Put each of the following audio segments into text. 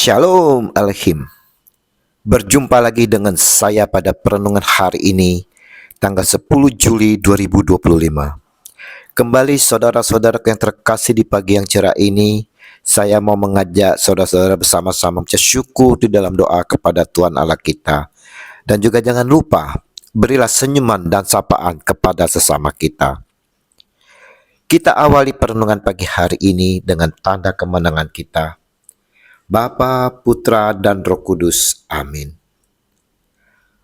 Shalom Alhim. Berjumpa lagi dengan saya pada perenungan hari ini, tanggal 10 Juli 2025. Kembali saudara-saudara yang terkasih di pagi yang cerah ini, saya mau mengajak saudara-saudara bersama-sama membaca syukur di dalam doa kepada Tuhan Allah kita. Dan juga jangan lupa, berilah senyuman dan sapaan kepada sesama kita. Kita awali perenungan pagi hari ini dengan tanda kemenangan kita. Bapa, Putra, dan Roh Kudus. Amin.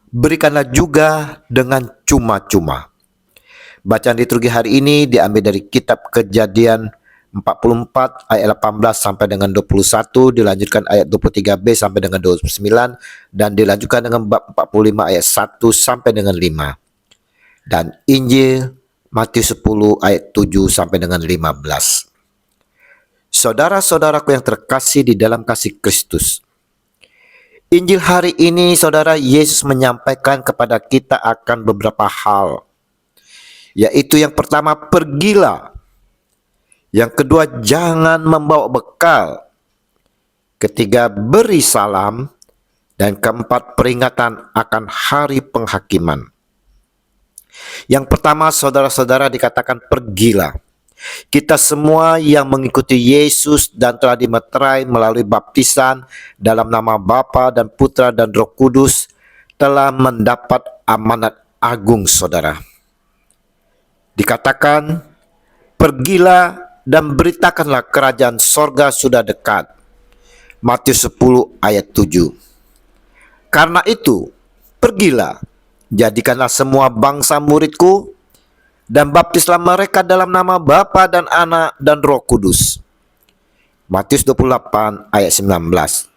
Berikanlah juga dengan cuma-cuma. Bacaan liturgi hari ini diambil dari kitab Kejadian 44 ayat 18 sampai dengan 21, dilanjutkan ayat 23b sampai dengan 29, dan dilanjutkan dengan bab 45 ayat 1 sampai dengan 5. Dan Injil Matius 10 ayat 7 sampai dengan 15. Saudara-saudaraku yang terkasih di dalam kasih Kristus, Injil hari ini saudara, Yesus menyampaikan kepada kita akan beberapa hal, yaitu yang pertama, pergilah. Yang kedua, jangan membawa bekal. Ketiga, beri salam. Dan keempat, peringatan akan hari penghakiman. Yang pertama, saudara-saudara, dikatakan pergilah. Kita semua yang mengikuti Yesus dan telah dimeterai melalui baptisan dalam nama Bapa dan Putra dan Roh Kudus telah mendapat amanat agung, saudara. Dikatakan, pergilah dan beritakanlah kerajaan sorga sudah dekat. Matius 10 ayat 7. Karena itu, pergilah, jadikanlah semua bangsa muridku, dan baptislah mereka dalam nama Bapa dan Anak dan Roh Kudus. Matius 28 ayat 19.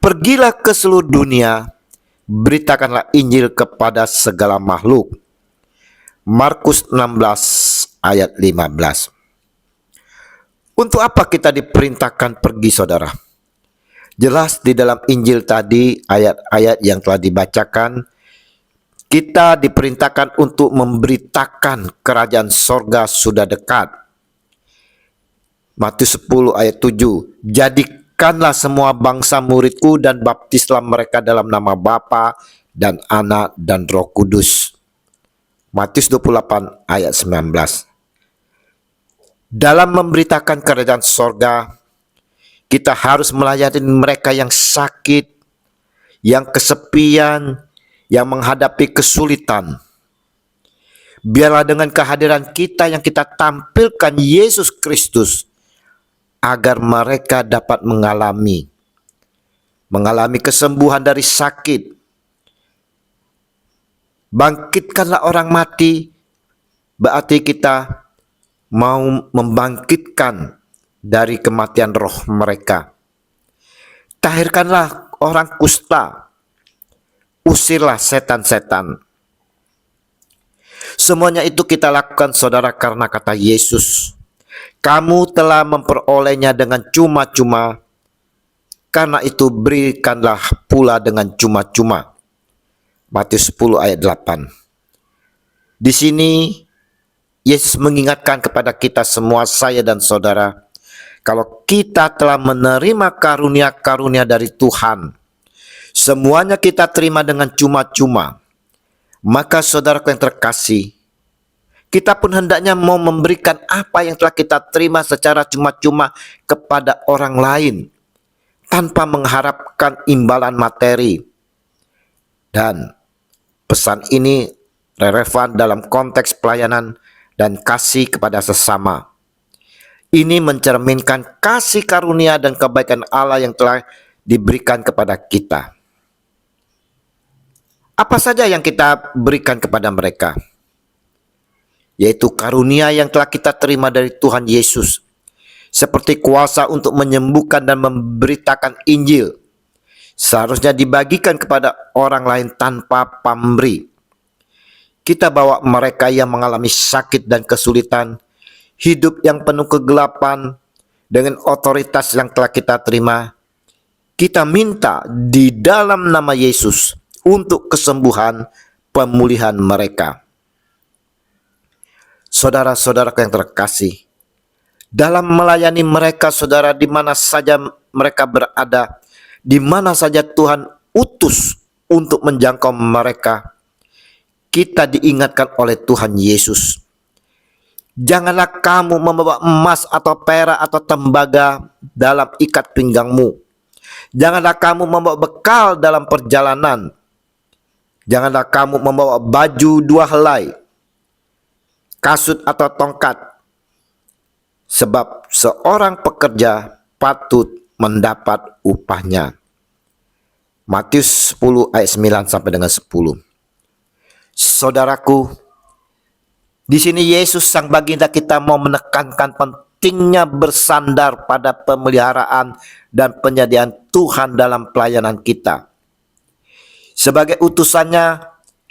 Pergilah ke seluruh dunia, beritakanlah Injil kepada segala makhluk. Markus 16 ayat 15. Untuk apa kita diperintahkan pergi, saudara? Jelas di dalam Injil tadi, ayat-ayat yang telah dibacakan, kita diperintahkan untuk memberitakan kerajaan sorga sudah dekat. Matius 10 ayat 7. Jadikanlah semua bangsa muridku dan baptislah mereka dalam nama Bapa dan Anak dan Roh Kudus. Matius 28 ayat 19. Dalam memberitakan kerajaan sorga, kita harus melayani mereka yang sakit, yang kesepian, yang menghadapi kesulitan. Biarlah dengan kehadiran kita yang kita tampilkan Yesus Kristus, agar mereka dapat mengalami kesembuhan dari sakit. Bangkitkanlah orang mati, berarti kita mau membangkitkan dari kematian roh mereka. Tahirkanlah orang kusta, usirlah setan-setan. Semuanya itu kita lakukan, saudara, karena kata Yesus, kamu telah memperolehnya dengan cuma-cuma, karena itu berikanlah pula dengan cuma-cuma. Matius 10 ayat 8. Di sini Yesus mengingatkan kepada kita semua, saya dan saudara, kalau kita telah menerima karunia-karunia dari Tuhan, semuanya kita terima dengan cuma-cuma, maka saudaraku yang terkasih, kita pun hendaknya mau memberikan apa yang telah kita terima secara cuma-cuma kepada orang lain, tanpa mengharapkan imbalan materi. Dan pesan ini relevan dalam konteks pelayanan dan kasih kepada sesama. Ini mencerminkan kasih karunia dan kebaikan Allah yang telah diberikan kepada kita. Apa saja yang kita berikan kepada mereka? Yaitu karunia yang telah kita terima dari Tuhan Yesus, seperti kuasa untuk menyembuhkan dan memberitakan Injil, seharusnya dibagikan kepada orang lain tanpa pamrih. Kita bawa mereka yang mengalami sakit dan kesulitan, hidup yang penuh kegelapan, dengan otoritas yang telah kita terima. Kita minta di dalam nama Yesus untuk kesembuhan, pemulihan mereka. Saudara-saudara yang terkasih, dalam melayani mereka, saudara, di mana saja mereka berada, Di mana saja Tuhan utus untuk menjangkau mereka, kita diingatkan oleh Tuhan Yesus. Janganlah kamu membawa emas atau perak atau tembaga dalam ikat pinggangmu. Janganlah kamu membawa bekal dalam perjalanan. Janganlah kamu membawa baju dua helai, kasut atau tongkat. Sebab seorang pekerja patut mendapat upahnya. Matius 10 ayat 9 sampai dengan 10. Saudaraku, di sini Yesus Sang Baginda kita mau menekankan pentingnya bersandar pada pemeliharaan dan penyediaan Tuhan dalam pelayanan kita. Sebagai utusannya,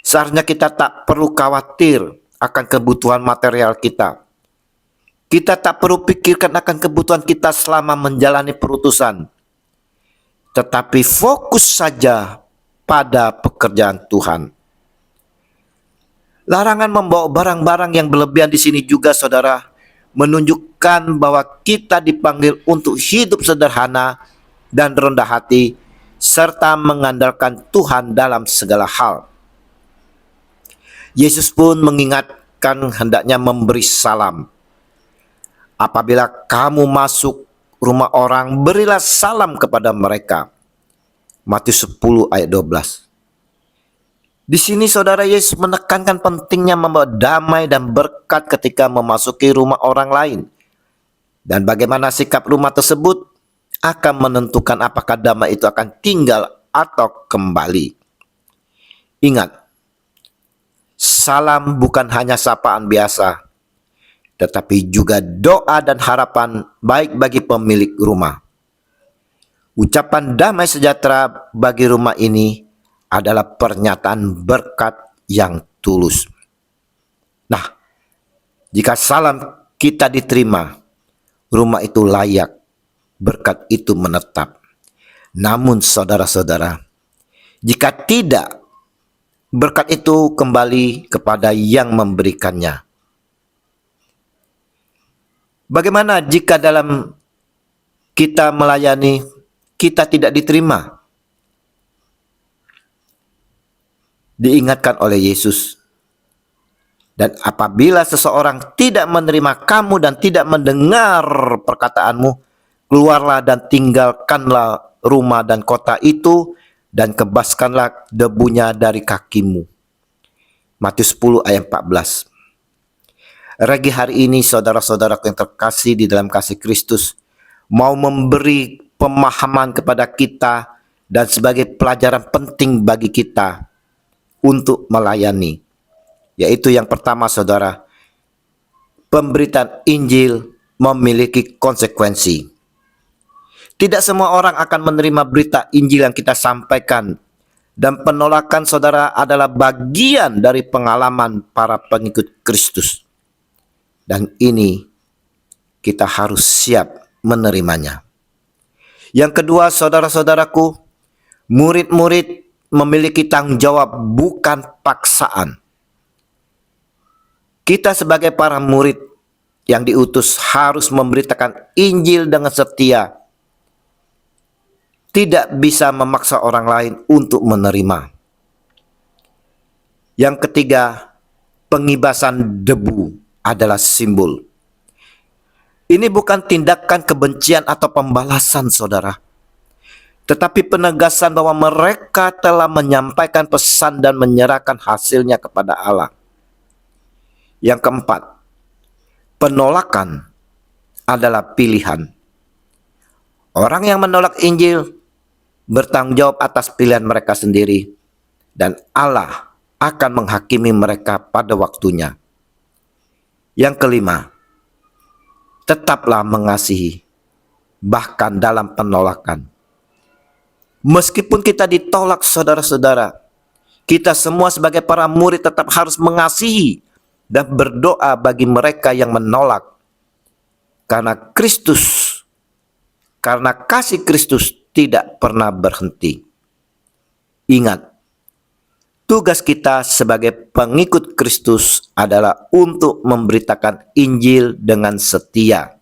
seharusnya kita tak perlu khawatir akan kebutuhan material kita. Kita tak perlu pikirkan akan kebutuhan kita selama menjalani perutusan. Tetapi fokus saja pada pekerjaan Tuhan. Larangan membawa barang-barang yang berlebihan di sini juga, saudara, menunjukkan bahwa kita dipanggil untuk hidup sederhana dan rendah hati, serta mengandalkan Tuhan dalam segala hal. Yesus pun mengingatkan hendaknya memberi salam. Apabila kamu masuk rumah orang, berilah salam kepada mereka. Matius 10 ayat 12. Di sini saudara, Yesus menekankan pentingnya membawa damai dan berkat ketika memasuki rumah orang lain. Dan bagaimana sikap rumah tersebut akan menentukan apakah damai itu akan tinggal atau kembali. Ingat, salam bukan hanya sapaan biasa, tetapi juga doa dan harapan baik bagi pemilik rumah. Ucapan damai sejahtera bagi rumah ini adalah pernyataan berkat yang tulus. Nah, jika salam kita diterima, rumah itu layak, berkat itu menetap. Namun saudara-saudara, jika tidak, berkat itu kembali kepada yang memberikannya. Bagaimana jika dalam kita melayani, kita tidak diterima? Diingatkan oleh Yesus. Dan apabila seseorang tidak menerima kamu dan tidak mendengar perkataanmu, keluarlah dan tinggalkanlah rumah dan kota itu, dan kebaskanlah debunya dari kakimu. Matius 10 ayat 14. Ragi hari ini, saudara-saudaraku yang terkasih di dalam kasih Kristus, mau memberi pemahaman kepada kita dan sebagai pelajaran penting bagi kita untuk melayani. Yaitu yang pertama, saudara, pemberitaan Injil memiliki konsekuensi. Tidak semua orang akan menerima berita Injil yang kita sampaikan, dan penolakan saudara adalah bagian dari pengalaman para pengikut Kristus. Dan ini kita harus siap menerimanya. Yang kedua, saudara-saudaraku, murid-murid memiliki tanggung jawab, bukan paksaan. Kita sebagai para murid yang diutus harus memberitakan Injil dengan setia. Tidak bisa memaksa orang lain untuk menerima. Yang ketiga, pengibasan debu adalah simbol. Ini bukan tindakan kebencian atau pembalasan, saudara, tetapi penegasan bahwa mereka telah menyampaikan pesan dan menyerahkan hasilnya kepada Allah. Yang keempat, penolakan adalah pilihan. Orang yang menolak Injil bertanggung jawab atas pilihan mereka sendiri, dan Allah akan menghakimi mereka pada waktunya. Yang kelima, tetaplah mengasihi, bahkan dalam penolakan. Meskipun kita ditolak, saudara-saudara, kita semua sebagai para murid tetap harus mengasihi dan berdoa bagi mereka yang menolak. Karena kasih Kristus tidak pernah berhenti. Ingat, tugas kita sebagai pengikut Kristus adalah untuk memberitakan Injil dengan setia.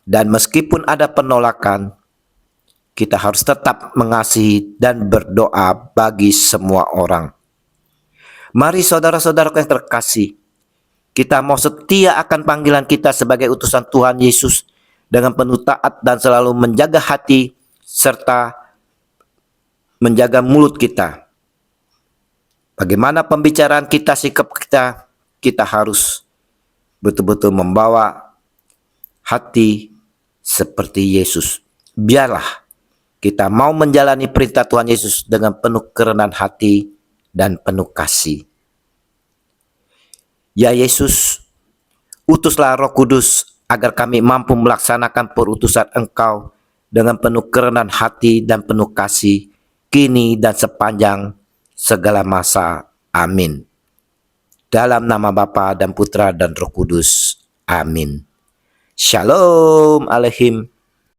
Dan meskipun ada penolakan, kita harus tetap mengasihi dan berdoa bagi semua orang. Mari saudara-saudara yang terkasih, kita mau setia akan panggilan kita sebagai utusan Tuhan Yesus dengan penuh taat dan selalu menjaga hati serta menjaga mulut kita. Bagaimana pembicaraan kita, sikap kita, kita harus betul-betul membawa hati seperti Yesus. Biarlah kita mau menjalani perintah Tuhan Yesus dengan penuh kerendahan hati dan penuh kasih. Ya Yesus, utuslah Roh Kudus agar kami mampu melaksanakan perutusan Engkau dengan penuh kerendahan hati dan penuh kasih, kini dan sepanjang segala masa. Amin. Dalam nama Bapa dan Putra dan Roh Kudus. Amin. Shalom Aleichem.